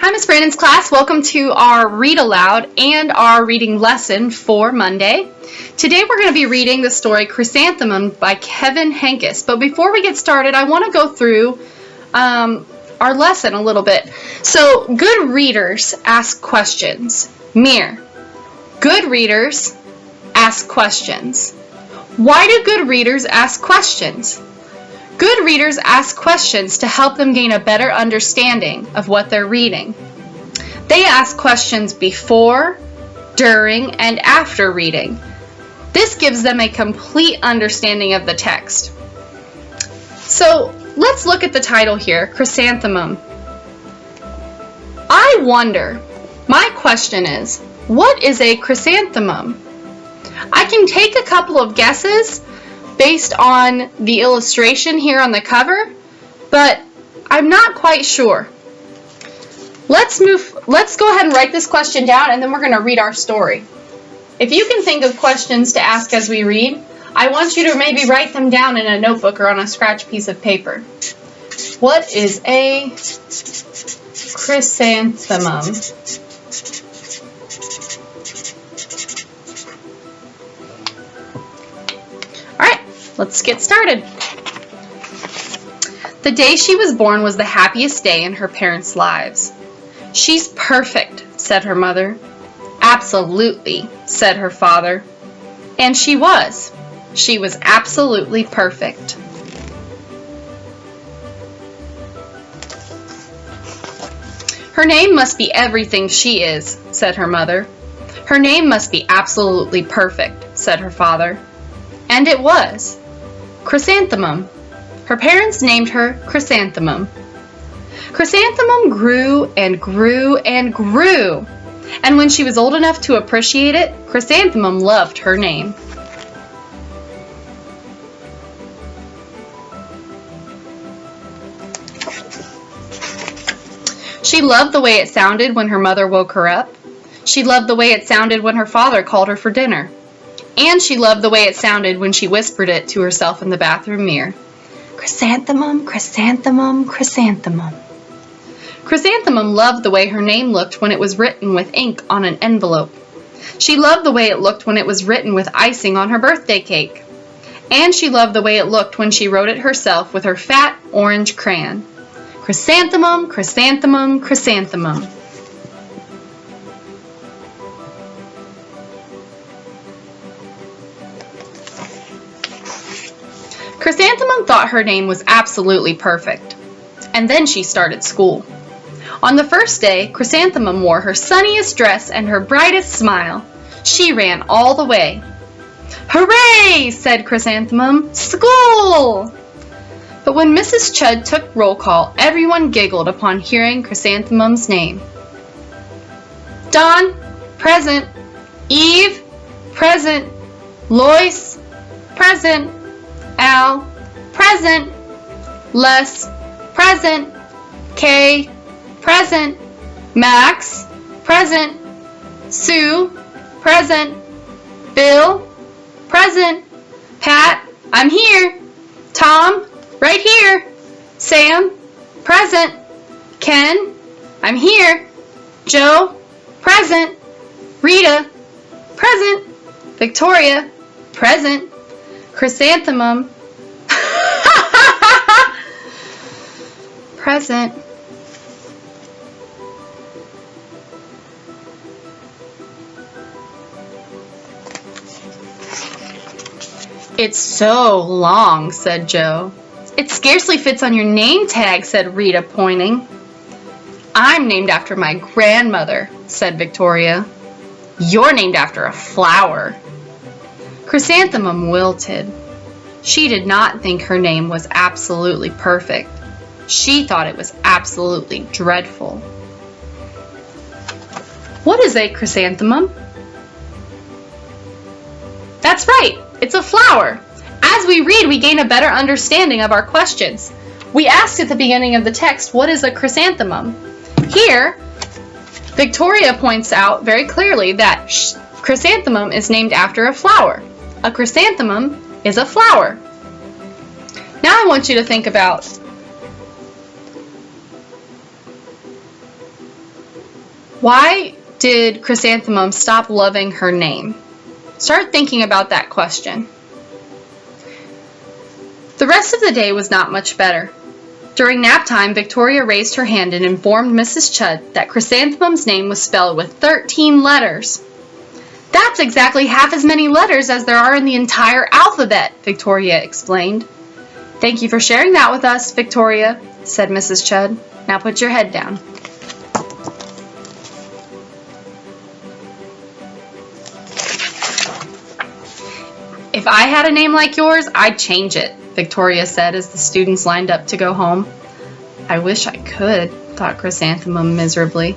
Hi, Miss Brandon's class. Welcome to our read aloud and our reading lesson for Monday. Today we're going to be reading the story Chrysanthemum by Kevin Henkes. But before we get started, I want to go through our lesson a little bit. So, good readers ask questions. Mir. Good readers ask questions. Why do good readers ask questions? Good readers ask questions to help them gain a better understanding of what they're reading. They ask questions before, during, and after reading. This gives them a complete understanding of the text. So let's look at the title here, Chrysanthemum. I wonder, my question is, what is a chrysanthemum? I can take a couple of guesses based on the illustration here on the cover, but I'm not quite sure. Let's go ahead and write this question down, and then we're going to read our story. If you can think of questions to ask as we read, I want you to maybe write them down in a notebook or on a scratch piece of paper. What is a chrysanthemum? Let's get started. The day she was born was the happiest day in her parents' lives. She's perfect, said her mother. Absolutely, said her father. And she was. She was absolutely perfect. Her name must be everything she is, said her mother. Her name must be absolutely perfect, said her father. And it was. Chrysanthemum. Her parents named her Chrysanthemum. Chrysanthemum grew and grew and grew. And when she was old enough to appreciate it, Chrysanthemum loved her name. She loved the way it sounded when her mother woke her up. She loved the way it sounded when her father called her for dinner. And she loved the way it sounded when she whispered it to herself in the bathroom mirror. Chrysanthemum, chrysanthemum, chrysanthemum. Chrysanthemum loved the way her name looked when it was written with ink on an envelope. She loved the way it looked when it was written with icing on her birthday cake. And she loved the way it looked when she wrote it herself with her fat orange crayon. Chrysanthemum, chrysanthemum, chrysanthemum. Chrysanthemum thought her name was absolutely perfect. And then she started school. On the first day, Chrysanthemum wore her sunniest dress and her brightest smile. She ran all the way. Hooray, said Chrysanthemum. School! But when Mrs. Chud took roll call, everyone giggled upon hearing Chrysanthemum's name. Don, present. Eve, present. Lois, present. Al, present. Les, present. Kay, present. Max, present. Sue, present. Bill, present. Pat, I'm here. Tom, right here. Sam, present. Ken, I'm here. Joe, present. Rita, present. Victoria, present. Chrysanthemum, present. It's so long, said Joe. It scarcely fits on your name tag, said Rita, pointing. I'm named after my grandmother, said Victoria. You're named after a flower. Chrysanthemum wilted. She did not think her name was absolutely perfect. She thought it was absolutely dreadful. What is a chrysanthemum? That's right, it's a flower. As we read, we gain a better understanding of our questions. We asked at the beginning of the text, what is a chrysanthemum? Here, Victoria points out very clearly that chrysanthemum is named after a flower. A chrysanthemum is a flower. Now I want you to think about Why did Chrysanthemum stop loving her name? Start thinking about that question. The rest of the day was not much better. During nap time, Victoria raised her hand and informed Mrs. Chudd that Chrysanthemum's name was spelled with 13 letters. That's exactly half as many letters as there are in the entire alphabet, Victoria explained. Thank you for sharing that with us, Victoria, said Mrs. Chudd. Now put your head down. If I had a name like yours, I'd change it, Victoria said as the students lined up to go home. I wish I could, thought Chrysanthemum miserably.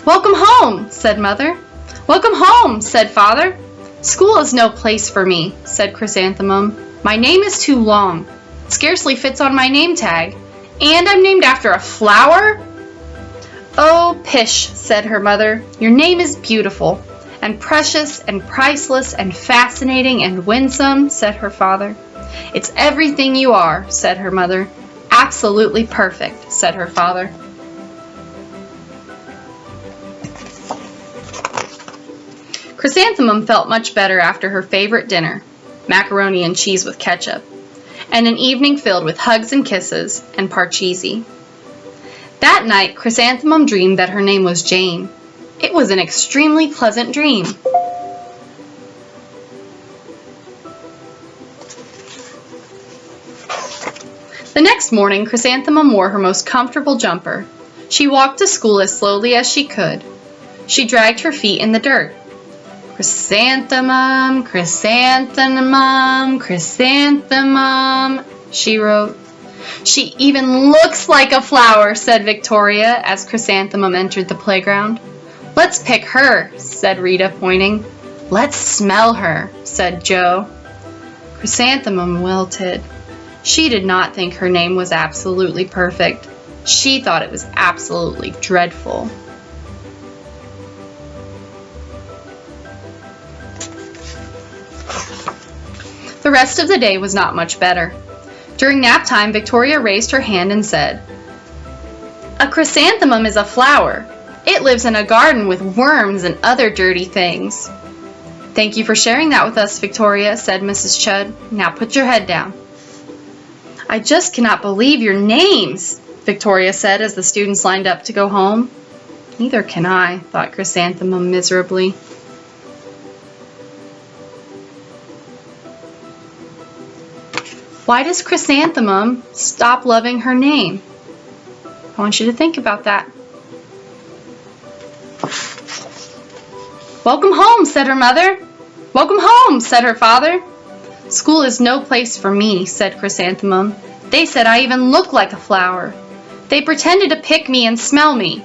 Welcome home, said Mother. Welcome home, said Father. School is no place for me, said Chrysanthemum. My name is too long. It scarcely fits on my name tag. And I'm named after a flower? Oh, pish, said her mother. Your name is beautiful, and precious, and priceless, and fascinating, and winsome, said her father. It's everything you are, said her mother. Absolutely perfect, said her father. Chrysanthemum felt much better after her favorite dinner, macaroni and cheese with ketchup, and an evening filled with hugs and kisses and parcheesi. That night, Chrysanthemum dreamed that her name was Jane. It was an extremely pleasant dream. The next morning, Chrysanthemum wore her most comfortable jumper. She walked to school as slowly as she could. She dragged her feet in the dirt. Chrysanthemum, chrysanthemum, chrysanthemum, she wrote. She even looks like a flower, said Victoria as Chrysanthemum entered the playground. Let's pick her, said Rita, pointing. Let's smell her, said Joe. Chrysanthemum wilted. She did not think her name was absolutely perfect. She thought it was absolutely dreadful. The rest of the day was not much better. During nap time, Victoria raised her hand and said, A chrysanthemum is a flower. It lives in a garden with worms and other dirty things. Thank you for sharing that with us, Victoria, said Mrs. Chudd. Now put your head down. I just cannot believe your names, Victoria said as the students lined up to go home. Neither can I, thought Chrysanthemum miserably. Why does Chrysanthemum stop loving her name? I want you to think about that. Welcome home, said her mother. Welcome home, said her father. School is no place for me, said Chrysanthemum. They said I even look like a flower. They pretended to pick me and smell me.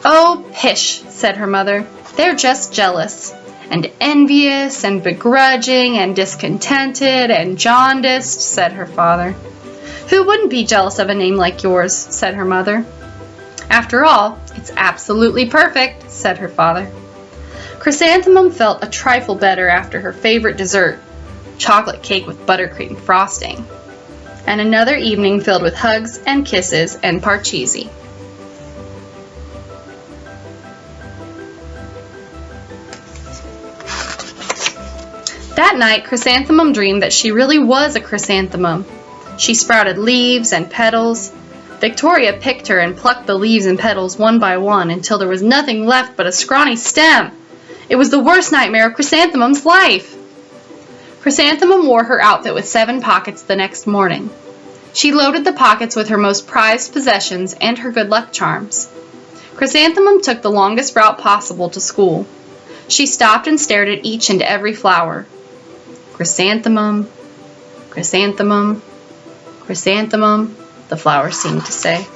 Oh, pish, said her mother. They're just jealous, and envious, and begrudging, and discontented, and jaundiced, said her father. Who wouldn't be jealous of a name like yours, said her mother. After all, it's absolutely perfect, said her father. Chrysanthemum felt a trifle better after her favorite dessert, chocolate cake with buttercream frosting, and another evening filled with hugs and kisses and parcheesi. That night, Chrysanthemum dreamed that she really was a chrysanthemum. She sprouted leaves and petals. Victoria picked her and plucked the leaves and petals one by one until there was nothing left but a scrawny stem. It was the worst nightmare of Chrysanthemum's life. Chrysanthemum wore her outfit with 7 pockets the next morning. She loaded the pockets with her most prized possessions and her good luck charms. Chrysanthemum took the longest route possible to school. She stopped and stared at each and every flower. Chrysanthemum, chrysanthemum, chrysanthemum, the flowers seemed to say.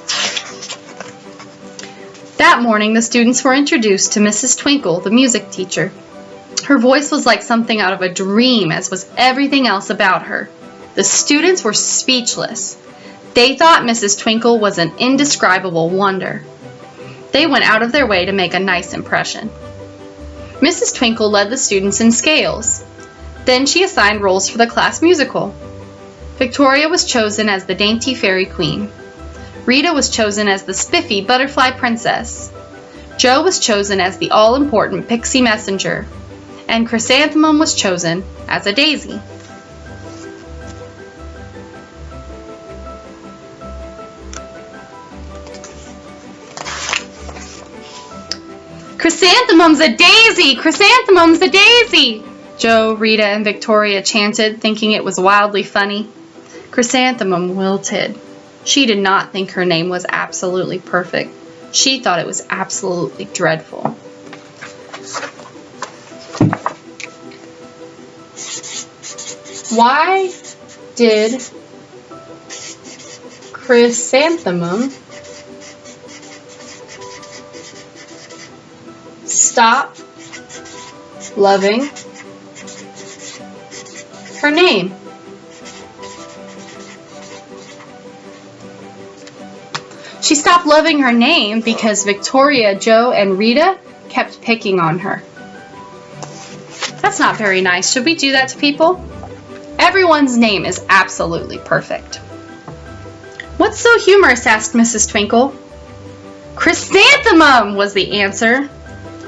That morning, the students were introduced to Mrs. Twinkle, the music teacher. Her voice was like something out of a dream, as was everything else about her. The students were speechless. They thought Mrs. Twinkle was an indescribable wonder. They went out of their way to make a nice impression. Mrs. Twinkle led the students in scales. Then she assigned roles for the class musical. Victoria was chosen as the dainty fairy queen. Rita was chosen as the spiffy butterfly princess. Joe was chosen as the all-important pixie messenger, and Chrysanthemum was chosen as a daisy. Chrysanthemum's a daisy! Chrysanthemum's a daisy! Joe, Rita, and Victoria chanted, thinking it was wildly funny. Chrysanthemum wilted. She did not think her name was absolutely perfect. She thought it was absolutely dreadful. Why did Chrysanthemum stop loving her name? She stopped loving her name because Victoria, Joe, and Rita kept picking on her. That's not very nice. Should we do that to people? Everyone's name is absolutely perfect. What's so humorous? Asked Mrs. Twinkle. Chrysanthemum was the answer.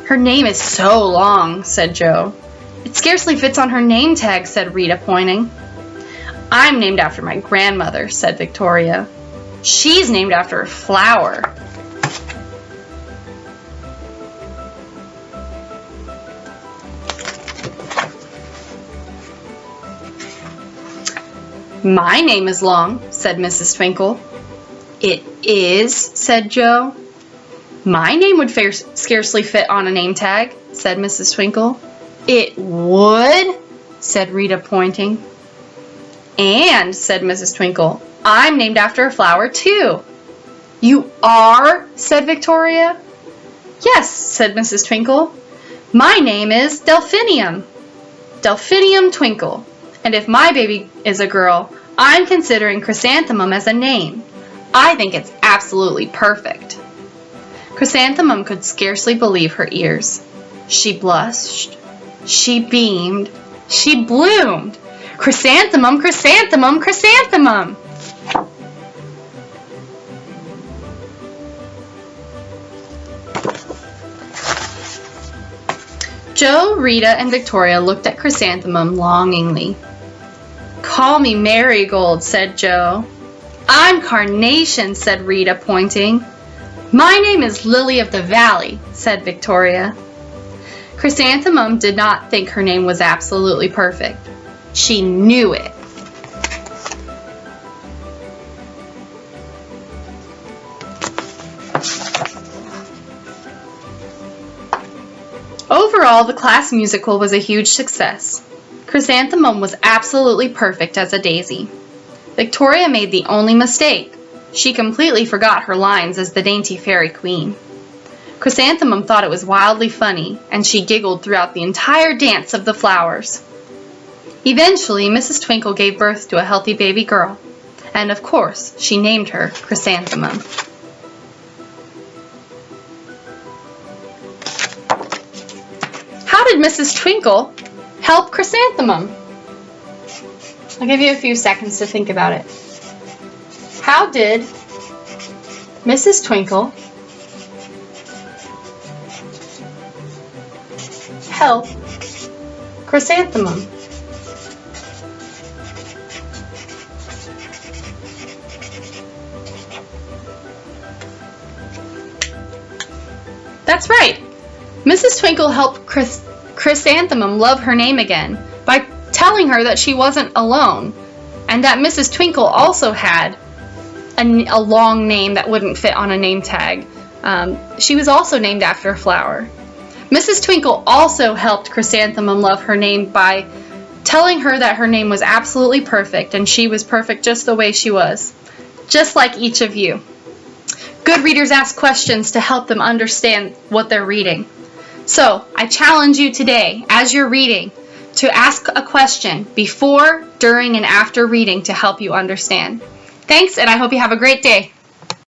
Her name is so long, said Joe. It scarcely fits on her name tag, said Rita, pointing. I'm named after my grandmother, said Victoria. She's named after a flower. My name is long, said Mrs. Twinkle. It is, said Joe. My name would scarcely fit on a name tag, said Mrs. Twinkle. It would, said Rita, pointing. And, said Mrs. Twinkle, I'm named after a flower, too. You are? Said Victoria. Yes, said Mrs. Twinkle. My name is Delphinium. Delphinium Twinkle. And if my baby is a girl, I'm considering Chrysanthemum as a name. I think it's absolutely perfect. Chrysanthemum could scarcely believe her ears. She blushed. She beamed. She bloomed. Chrysanthemum, chrysanthemum, chrysanthemum! Joe, Rita, and Victoria looked at Chrysanthemum longingly. Call me Marigold, said Joe. I'm Carnation, said Rita, pointing. My name is Lily of the Valley, said Victoria. Chrysanthemum did not think her name was absolutely perfect. She knew it. Overall, the class musical was a huge success. Chrysanthemum was absolutely perfect as a daisy. Victoria made the only mistake. She completely forgot her lines as the dainty fairy queen. Chrysanthemum thought it was wildly funny, and she giggled throughout the entire dance of the flowers. Eventually, Mrs. Twinkle gave birth to a healthy baby girl, and of course, she named her Chrysanthemum. How did Mrs. Twinkle help Chrysanthemum? I'll give you a few seconds to think about it. How did Mrs. Twinkle help Chrysanthemum? That's right. Mrs. Twinkle helped Chrysanthemum love her name again by telling her that she wasn't alone, and that Mrs. Twinkle also had a long name that wouldn't fit on a name tag. She was also named after a flower. Mrs. Twinkle also helped Chrysanthemum love her name by telling her that her name was absolutely perfect, and she was perfect just the way she was, just like each of you. Good readers ask questions to help them understand what they're reading. So, I challenge you today, as you're reading, to ask a question before, during, and after reading to help you understand. Thanks, and I hope you have a great day.